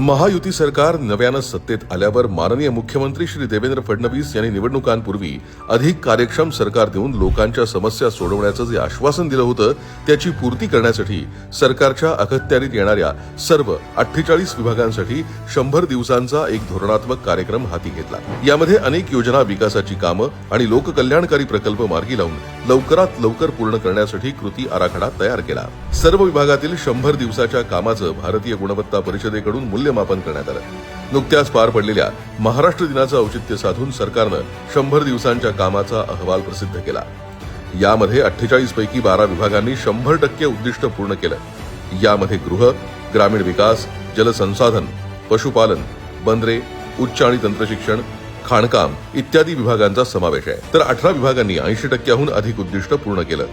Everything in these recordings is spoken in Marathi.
महायुती सरकार नव्यानं सत्तेत आल्यावर माननीय मुख्यमंत्री श्री देवेंद्र फडणवीस यांनी निवडणुकांपूर्वी अधिक कार्यक्षम सरकार देऊन लोकांच्या समस्या सोडवण्याचं जे आश्वासन दिलं होतं त्याची पूर्ती करण्यासाठी सरकारच्या अखत्यारीत येणाऱ्या सर्व 48 विभागांसाठी 100 दिवसांचा एक धोरणात्मक कार्यक्रम हाती घेतला। यामध्ये अनेक योजना, विकासाची कामं आणि लोककल्याणकारी प्रकल्प मार्गी लावून लवकरात लवकर पूर्ण करण्यासाठी कृती आराखडा तयार केला। सर्व विभागातील 100 दिवसाच्या कामाचं भारतीय गुणवत्ता परिषदेकडून मूल्यमापन करण्यात आलं। नुकत्याच पार पडलेल्या महाराष्ट्र दिनाचं औचित्य साधून सरकारनं 100 दिवसांच्या कामाचा अहवाल प्रसिद्ध केला। यामध्ये 48 पैकी 12 विभागांनी 100% उद्दिष्ट पूर्ण केलं। यामध्ये गृह, ग्रामीण विकास, जलसंसाधन, पशुपालन, बंदरे, उच्च आणि तंत्रशिक्षण, खाणकाम इत्यादी विभागांचा समावेश आहे। तर 18 विभागांनी 80%हून अधिक उद्दिष्ट पूर्ण केलं।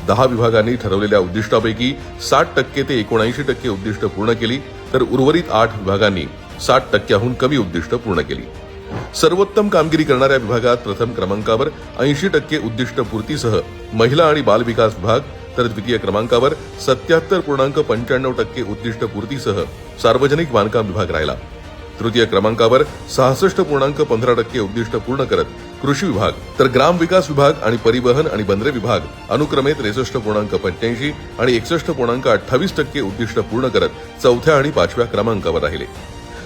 10 विभागांनी ठरवलेल्या उद्दिष्टापैकी 60% ते 79% उद्दिष्ट पूर्ण केली, तर उर्वरित 8 विभागांनी 60%हून कमी उद्दिष्ट पूर्ण केली। सर्वोत्तम कामगिरी करणाऱ्या विभागात प्रथम क्रमांकावर 80% उद्दिष्ट पूर्तीसह महिला आणि बाल विकास विभाग, तर द्वितीय क्रमांकावर 77.95% उद्दिष्ट पूर्तीसह सार्वजनिक बांधकाम विभाग राहिला। तृतीय क्रमांकावर 66.15% उद्दिष्ट पूर्ण करत कृषी विभाग, तर ग्राम विकास विभाग आणि परिवहन आणि बंदरे विभाग अनुक्रमे 63.85 आणि 61.28% उद्दिष्ट पूर्ण करत चौथ्या आणि 5व्या क्रमांकावर राहिले।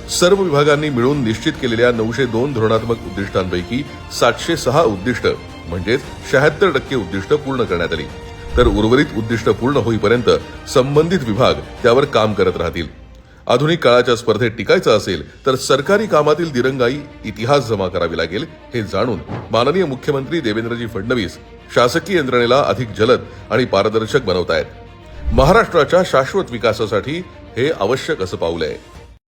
सर्व विभागांनी मिळून निश्चित केलेल्या 902 धोरणात्मक उद्दिष्टांपैकी 706 उद्दिष्ट म्हणजेच 76% उद्दिष्ट पूर्ण करण्यात आली, तर उर्वरित उद्दिष्ट पूर्ण होईपर्यंत संबंधित विभाग त्यावर काम करत राहतील। आधुनिक काळाच्या स्पर्धेत टिकायचं असेल तर सरकारी कामातील दिरंगाई इतिहास जमा करावी लागेल, हे जाणून माननीय मुख्यमंत्री देवेंद्रजी फडणवीस शासकीय यंत्रणेला अधिक जलद आणि पारदर्शक बनवतायत। महाराष्ट्राच्या शाश्वत विकासासाठी हे आवश्यक असं पाऊल आहे।